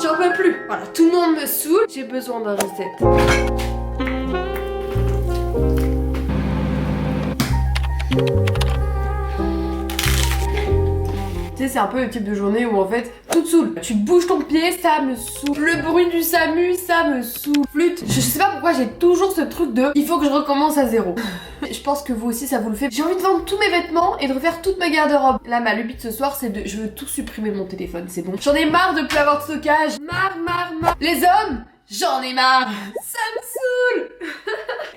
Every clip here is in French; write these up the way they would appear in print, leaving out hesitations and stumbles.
J'en peux plus. Voilà, tout le monde me saoule. J'ai besoin d'un reset. Tu sais, c'est un peu le type de journée où en fait tout te saoule. Tu bouges ton pied, ça me saoule. Le bruit du SAMU, ça me saoule. Flûte. Je sais pas pourquoi j'ai toujours ce truc de il faut que je recommence à zéro. Je pense que vous aussi ça vous le fait. J'ai envie de vendre tous mes vêtements et de refaire toute ma garde-robe. Là, ma lubie de ce soir, c'est de je veux tout supprimer de mon téléphone, c'est bon. J'en ai marre de plus avoir de stockage. Marre. Les hommes, j'en ai marre. Ça me saoule.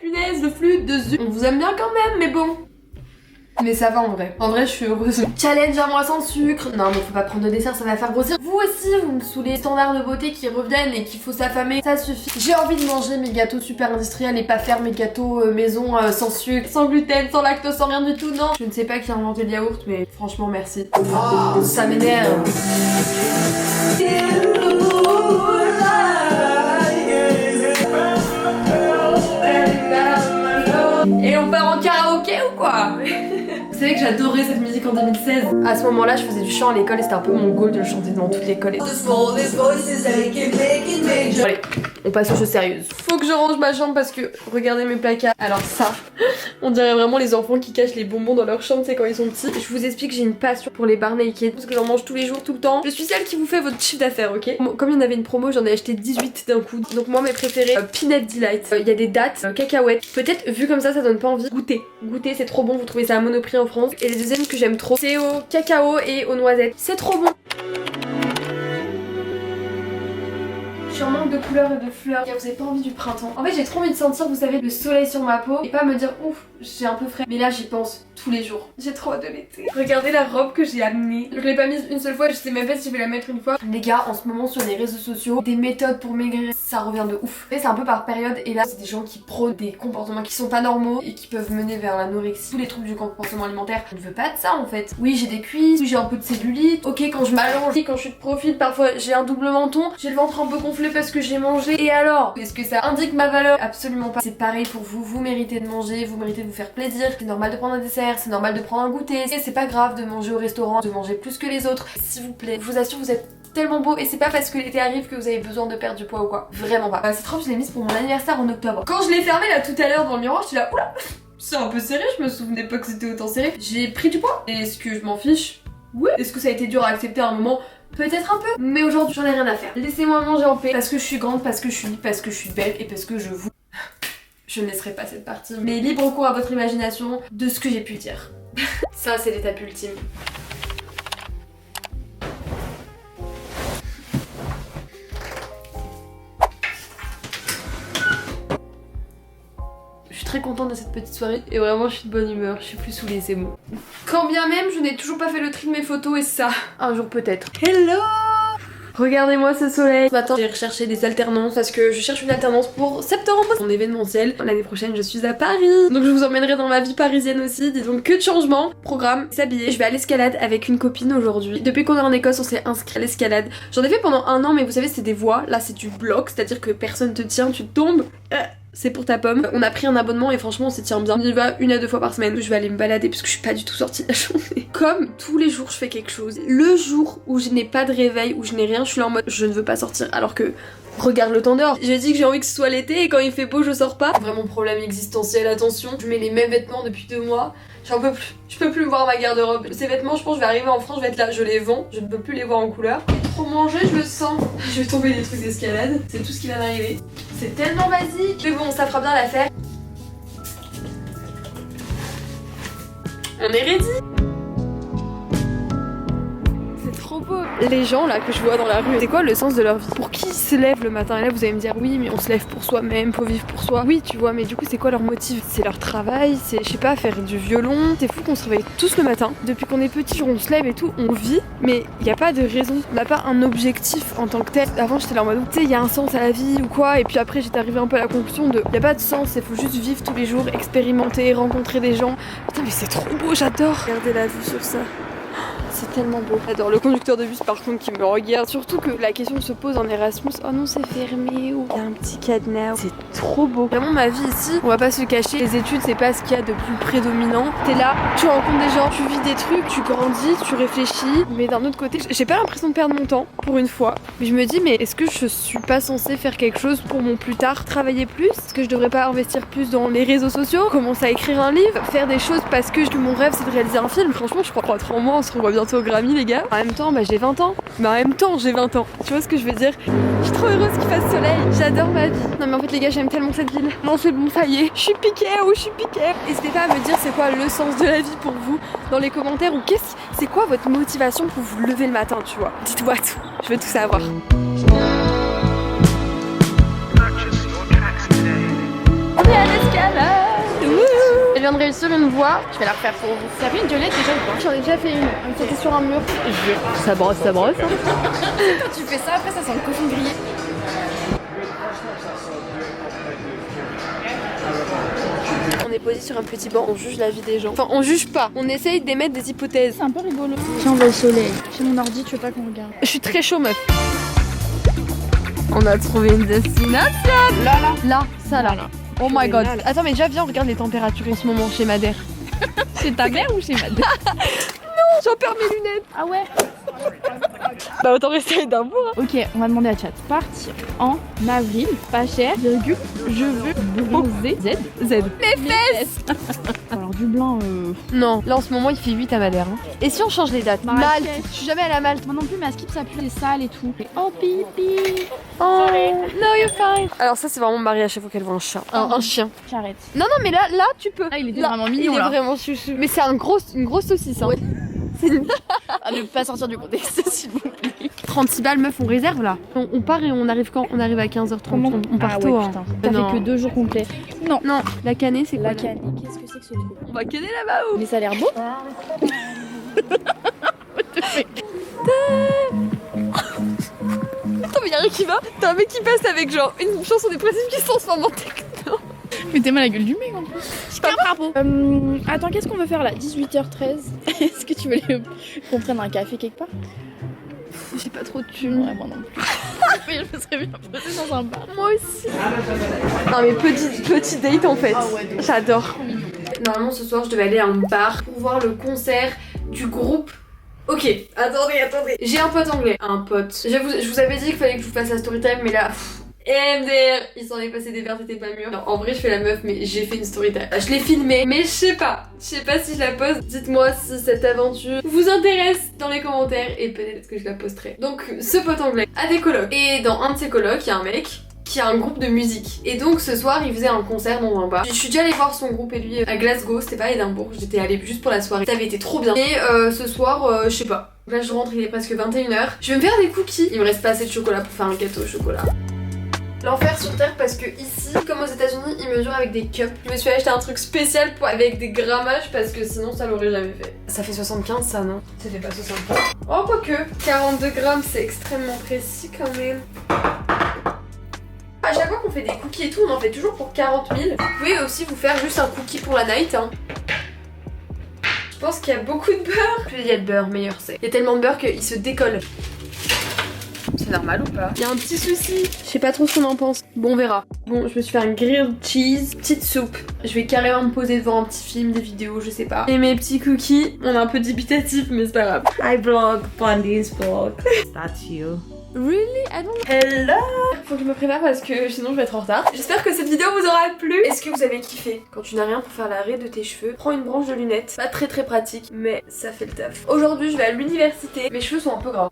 Punaise, le flûte de Zu. On vous aime bien quand même, mais bon. Mais ça va en vrai. En vrai, je suis heureuse. Challenge à moi sans sucre. Non, mais faut pas prendre de dessert, ça va faire grossir. Vous aussi, vous me saoulez. Standards de beauté qui reviennent et qu'il faut s'affamer, ça suffit. J'ai envie de manger mes gâteaux super industriels et pas faire mes gâteaux maison sans sucre, sans gluten, sans lactose, sans rien du tout. Non. Je ne sais pas qui a inventé le yaourt, mais franchement, merci. Oh, ça m'énerve. Et on part en karaoké ou quoi? Vous savez que j'adorais cette musique en 2016. À ce moment-là, je faisais du chant à l'école et c'était un peu mon goal de le chanter devant toute l'école. Allez, on passe aux choses sérieuses. Faut que je range ma chambre parce que regardez mes placards. Alors ça, on dirait vraiment les enfants qui cachent les bonbons dans leur chambre, c'est quand ils sont petits. Je vous explique, j'ai une passion pour les bar naked parce que j'en mange tous les jours, tout le temps. Je suis celle qui vous fait votre chiffre d'affaires, ok? Comme il y en avait une promo, j'en ai acheté 18 d'un coup. Donc moi, mes préférés, Peanut Delight. Il y a des dattes, cacahuètes. Peut-être vu comme ça donne pas envie. Goûter, c'est trop bon. Vous trouvez ça à Monoprix en France. Et les deuxièmes que j'aime trop, c'est au cacao et aux noisettes. C'est trop bon. Je suis en manque de couleurs et de fleurs. Vous avez pas envie du printemps. En fait, j'ai trop envie de sentir, vous savez, le soleil sur ma peau et pas me dire ouf, j'ai un peu frais. Mais là, j'y pense tous les jours. J'ai trop hâte de l'été. Regardez la robe que j'ai amenée. Je l'ai pas mise une seule fois, je sais même pas si je vais la mettre une fois. Les gars, en ce moment sur les réseaux sociaux, des méthodes pour maigrir, ça revient de ouf. C'est un peu par période et là, c'est des gens qui prônent des comportements qui sont pas normaux et qui peuvent mener vers l'anorexie. Tous les troubles du comportement alimentaire. Je ne veux pas de ça en fait. Oui, j'ai des cuisses, oui, j'ai un peu de cellulite. Ok, quand je m'allonge, quand je suis de profil, parfois j'ai un double menton. J'ai le ventre un peu gonflé parce que j'ai mangé. Et alors, est-ce que ça indique ma valeur? Absolument pas. C'est pareil pour vous. Vous méritez de manger, vous méritez de vous faire plaisir. C'est normal de prendre un dessert, c'est normal de prendre un goûter. Et c'est pas grave de manger au restaurant, de manger plus que les autres. S'il vous plaît, je vous assure, vous êtes tellement beau et c'est pas parce que l'été arrive que vous avez besoin de perdre du poids ou quoi. Vraiment pas. Cette robe, je l'ai mise pour mon anniversaire en octobre. Quand je l'ai fermée là tout à l'heure dans le miroir, j'étais là, oula, c'est un peu serré, je me souvenais pas que c'était autant serré. J'ai pris du poids. Est-ce que je m'en fiche? Oui. Est-ce que ça a été dur à accepter à un moment? Peut-être un peu, mais aujourd'hui j'en ai rien à faire. Laissez-moi manger en paix parce que je suis grande, parce que je suis libre, parce que je suis belle et parce que je vous... Je ne laisserai pas cette partie, mais libre cours à votre imagination de ce que j'ai pu dire. Ça, c'est l'étape ultime. Je suis très contente de cette petite soirée et vraiment je suis de bonne humeur, je suis plus saoulée, c'est bon. Quand bien même je n'ai toujours pas fait le tri de mes photos et ça, un jour peut-être. Hello! Regardez-moi ce soleil. Ce matin j'ai recherché des alternances parce que je cherche une alternance pour septembre. Mon événementiel, l'année prochaine je suis à Paris. Donc je vous emmènerai dans ma vie parisienne aussi. Disons que de changements. Programme, s'habiller. Je vais à l'escalade avec une copine aujourd'hui. Depuis qu'on est en Écosse on s'est inscrit à l'escalade. J'en ai fait pendant 1 an mais vous savez c'est des voies. Là c'est du bloc, c'est-à-dire que personne te tient, tu tombes. C'est pour ta pomme. On a pris un abonnement et franchement on s'y tient bien. On y va 1 à 2 fois par semaine. Je vais aller me balader parce que je suis pas du tout sortie de la journée. Comme tous les jours je fais quelque chose. Le jour où je n'ai pas de réveil, où je n'ai rien, je suis là en mode je ne veux pas sortir. Alors que regarde le temps dehors. J'ai dit que j'ai envie que ce soit l'été et quand il fait beau je sors pas. Vraiment problème existentiel, attention. Je mets les mêmes vêtements depuis 2 mois. J'en peux plus. Je peux plus voir ma garde-robe. Ces vêtements je pense je vais arriver en France, je vais être là, je les vends. Je ne peux plus les voir en couleur. Trop manger, je le sens. Je vais tomber des trucs d'escalade. C'est tout ce qui va m'arriver. C'est tellement basique. Mais bon, ça fera bien l'affaire. On est ready. C'est trop beau. Les gens là que je vois dans la rue, c'est quoi le sens de leur vie? Pour qui ils se lèvent le matin? Et là vous allez me dire oui mais on se lève pour soi-même, faut vivre pour soi. Oui tu vois mais du coup c'est quoi leur motif? C'est leur travail, c'est je sais pas faire du violon. C'est fou qu'on se réveille tous le matin. Depuis qu'on est petit on se lève et tout, on vit. Mais y a pas de raison, on n'a pas un objectif en tant que tel. Avant j'étais là en mode tu sais y a un sens à la vie ou quoi. Et puis après j'étais arrivée un peu à la conclusion de y a pas de sens, il faut juste vivre tous les jours, expérimenter, rencontrer des gens. Putain mais c'est trop beau, j'adore. Regardez la vue sur ça. c'est tellement beau. J'adore le conducteur de bus par contre qui me regarde. Surtout que la question se pose en Erasmus. Oh non, c'est fermé ou il y a un petit cadenas. C'est trop beau. Vraiment ma vie ici, on va pas se cacher. Les études, c'est pas ce qu'il y a de plus prédominant. T'es là, tu rencontres des gens, tu vis des trucs, tu grandis, tu réfléchis. Mais d'un autre côté, j'ai pas l'impression de perdre mon temps pour une fois. Mais je me dis, mais est-ce que je suis pas censée faire quelque chose pour mon plus tard, travailler plus? Est-ce que je devrais pas investir plus dans les réseaux sociaux, commencer à écrire un livre, faire des choses parce que mon rêve c'est de réaliser un film? Franchement, je crois 3 mois, on se revoit bientôt au Grammy, les gars. En même temps, j'ai 20 ans. Mais en même temps, j'ai 20 ans. Tu vois ce que je veux dire? Je suis trop heureuse qu'il fasse soleil. J'adore ma vie. Non, mais en fait, les gars, j'aime tellement cette ville. Non, c'est bon, ça y est. Je suis piquée, je suis piquée. N'hésitez pas à me dire c'est quoi le sens de la vie pour vous dans les commentaires, ou c'est quoi votre motivation pour vous lever le matin, tu vois? Dites-moi tout. Je veux tout savoir. On est à l'escalade. Je viens de réussir une voix, je vais la refaire pour vous. T'as fait une violette déjà ou pas? J'en ai déjà fait une, c'était sur un mur. Ça brosse, ça brosse. Hein. Quand tu fais ça, après ça sent le cochon grillé. On est posé sur un petit banc, on juge la vie des gens. Enfin, on juge pas, on essaye d'émettre des hypothèses. C'est un peu rigolo. Tiens, on va au soleil. Chez mon ordi, tu veux pas qu'on regarde? Je suis très chaud, meuf. On a trouvé une destination. Là, ça là. Oh my god. Attends, mais déjà, viens, on regarde les températures en ce moment chez Madère. Chez ta mère ou chez Madère? Non, j'en perds mes lunettes. Ah ouais? Bah, autant rester à Édimbourg. Hein. Ok, on va demander à chat. Partir en avril, pas cher, virgule, je veux bronzer. Z. Mes fesses. Alors, du blanc, Non, là en ce moment il fait 8 à Madère. Hein. Et si on change les dates? Marrakech. Malte. Je suis jamais allée à Malte. Moi non plus, mais à Skip, ça pue les salles et tout. Et oh, pipi. Oh, no, you're fine. Alors, ça, c'est vraiment Marie à chaque fois qu'elle voit un chat. Un chien. J'arrête. Non, mais là, tu peux. Ah, il était là, vraiment mignon il là. est vraiment chouchou. Mais c'est une grosse saucisse. Hein. Ouais. À ne pas sortir du contexte, s'il vous plaît. 36 balles, meuf, on réserve là. On part et on arrive quand? On arrive à 15h30. Comment? On part tôt. Ouais, putain. Ça fait que 2 jours complets. Non. Non, la cannée, c'est quoi? La cannée, qu'est-ce que c'est que ce truc? On va canner là-bas où? Mais ça a l'air beau. Attends, mais y'a rien qui va. T'as un mec qui passe avec genre une chanson des principes qui se transforme en techno. Mais t'es mal la gueule du mec en plus. Je pas bravo. Attends, qu'est-ce qu'on veut faire là? 18h13. Est-ce que tu veux qu'on prenne un café quelque part? J'ai pas trop de thunes. Ouais, moi non plus. Mais je me serais bien posée dans un bar. Moi aussi. Non mais petit date en fait. Ah ouais, donc. J'adore. Normalement ce soir je devais aller à un bar pour voir le concert du groupe. Ok, attendez. J'ai un pote anglais. Un pote. Je vous avais dit qu'il fallait que je vous fasse la story time, mais là... MDR, il s'en est passé des verres, t'étais pas mûr. Non, en vrai je fais la meuf, mais j'ai fait une story time. Je l'ai filmée, mais je sais pas si je la poste. Dites-moi si cette aventure vous intéresse dans les commentaires et peut-être que je la posterai. Donc ce pote anglais a des colocs. Et dans un de ses colocs, il y a un mec qui a un groupe de musique. Et donc ce soir il faisait un concert dans un bar. Je suis déjà allée voir son groupe et lui à Glasgow, c'était pas à Édimbourg, j'étais allée juste pour la soirée. Ça avait été trop bien. Et ce soir, je sais pas. Là je rentre, il est presque 21h. Je vais me faire des cookies. Il me reste pas assez de chocolat pour faire un gâteau au chocolat. L'enfer sur terre parce que ici, comme aux États-Unis, ils mesurent avec des cups. Je me suis acheté un truc spécial avec des grammages parce que sinon ça l'aurait jamais fait. Ça fait 75 ça, non? Ça fait pas 75. Oh quoique, 42 grammes c'est extrêmement précis quand même. À chaque fois qu'on fait des cookies et tout, on en fait toujours pour 40 000. Vous pouvez aussi vous faire juste un cookie pour la night. Hein. Je pense qu'il y a beaucoup de beurre. Plus il y a de beurre, meilleur c'est. Il y a tellement de beurre qu'il se décolle. C'est normal ou pas? Il y a un petit souci. Je sais pas trop ce qu'on en pense. Bon, on verra. Bon, je me suis fait un grilled cheese, petite soupe. Je vais carrément me poser devant un petit film, des vidéos, je sais pas. Et mes petits cookies. On est un peu dubitatif, mais c'est pas grave. Hi vlog, Blondie's vlog. That's you. Really? I don't know. Hello! Faut que je me prépare parce que sinon je vais être en retard. J'espère que cette vidéo vous aura plu. Est-ce que vous avez kiffé? Quand tu n'as rien pour faire l'arrêt de tes cheveux, prends une branche de lunettes. Pas très pratique, mais ça fait le taf. Aujourd'hui je vais à l'université. Mes cheveux sont un peu gras.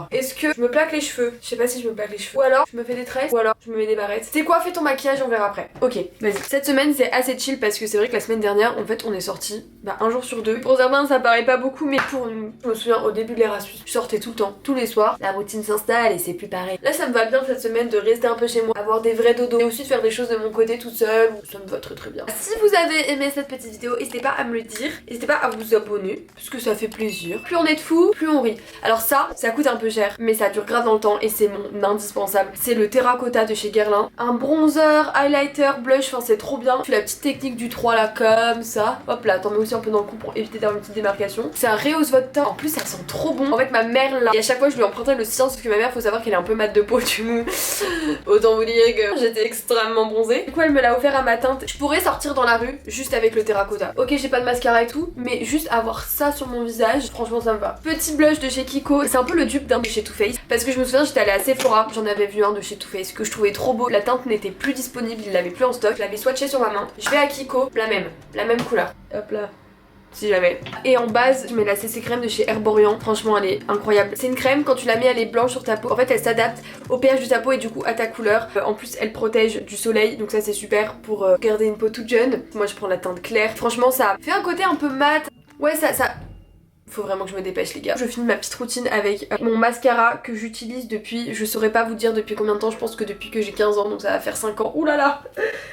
Est-ce que je me plaque les cheveux? Je sais pas si je me plaque les cheveux. Ou alors je me fais des tresses. Ou alors je me mets des barrettes. C'est quoi? Fais ton maquillage, on verra après. Ok, vas-y. Cette semaine c'est assez chill parce que c'est vrai que la semaine dernière en fait on est sorti un jour sur deux. Pour certains ça paraît pas beaucoup, mais pour nous, je me souviens au début de l'Erasmus, je sortais tout le temps, tous les soirs. La routine s'installe. s'installe et c'est plus pareil. Là ça me va bien cette semaine de rester un peu chez moi, avoir des vrais dodos et aussi de faire des choses de mon côté toute seule, ça me va très bien. Si vous avez aimé cette petite vidéo, n'hésitez pas à me le dire, n'hésitez pas à vous abonner parce que ça fait plaisir. Plus on est de fous, plus on rit. Alors ça coûte un peu cher mais ça dure grave dans le temps et c'est mon indispensable. C'est le Terracotta de chez Guerlain. Un bronzer, highlighter, blush, enfin c'est trop bien. Tu fais la petite technique du 3 là comme ça. Hop là, t'en mets aussi un peu dans le cou pour éviter d'avoir une petite démarcation. Ça rehausse votre teint. En plus ça sent trop bon. En fait ma mère là, et à chaque fois je lui empruntais le sien sauf que ma mère faut savoir qu'elle est un peu mate de peau du coup. Autant vous dire que j'étais extrêmement bronzée. Du coup elle me l'a offert à ma teinte. Je pourrais sortir dans la rue juste avec le Terracotta. Ok j'ai pas de mascara et tout mais juste avoir ça sur mon visage, franchement ça me va. Petit blush de chez Kiko. C'est un peu le dupe d'un de chez Too Faced parce que je me souviens j'étais allée à Sephora, j'en avais vu un de chez Too Faced que je trouvais trop beau. La teinte n'était plus disponible, il l'avait plus en stock. Je l'avais swatché sur ma main. Je vais à Kiko, la même couleur. Hop là. Si jamais. Et en base, je mets la CC crème de chez Herborian. Franchement, elle est incroyable. C'est une crème, quand tu la mets, elle est blanche sur ta peau. En fait, elle s'adapte au pH de ta peau et du coup à ta couleur. En plus, elle protège du soleil, donc ça c'est super pour garder une peau toute jeune. Moi, je prends la teinte claire. Franchement, ça fait un côté un peu mat. Ouais, ça... Faut vraiment que je me dépêche les gars. Je finis ma petite routine avec mon mascara que j'utilise depuis, je saurais pas vous dire depuis combien de temps, je pense que depuis que j'ai 15 ans, donc ça va faire 5 ans. Ouh là là,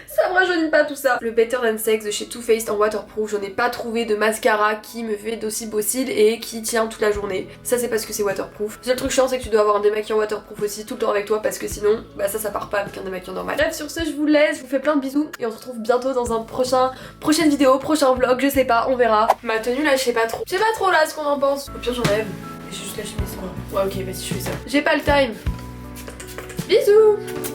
ça me rajeunit pas tout ça. Le Better Than Sex de chez Too Faced en waterproof, j'en ai pas trouvé de mascara qui me fait d'aussi beau cils et qui tient toute la journée. Ça c'est parce que c'est waterproof. Le seul truc chiant c'est que tu dois avoir un démaquillant waterproof aussi tout le temps avec toi parce que sinon, bah ça part pas avec un démaquillant normal. Bref, sur ce je vous laisse, je vous fais plein de bisous et on se retrouve bientôt dans un prochaine vidéo, prochain vlog, je sais pas, on verra. Ma tenue là, je sais pas trop là ce qu'on en pense. Au pire j'enlève, j'ai juste la chemise. Ouais ok vas-y je fais ça. J'ai pas le time. Bisous.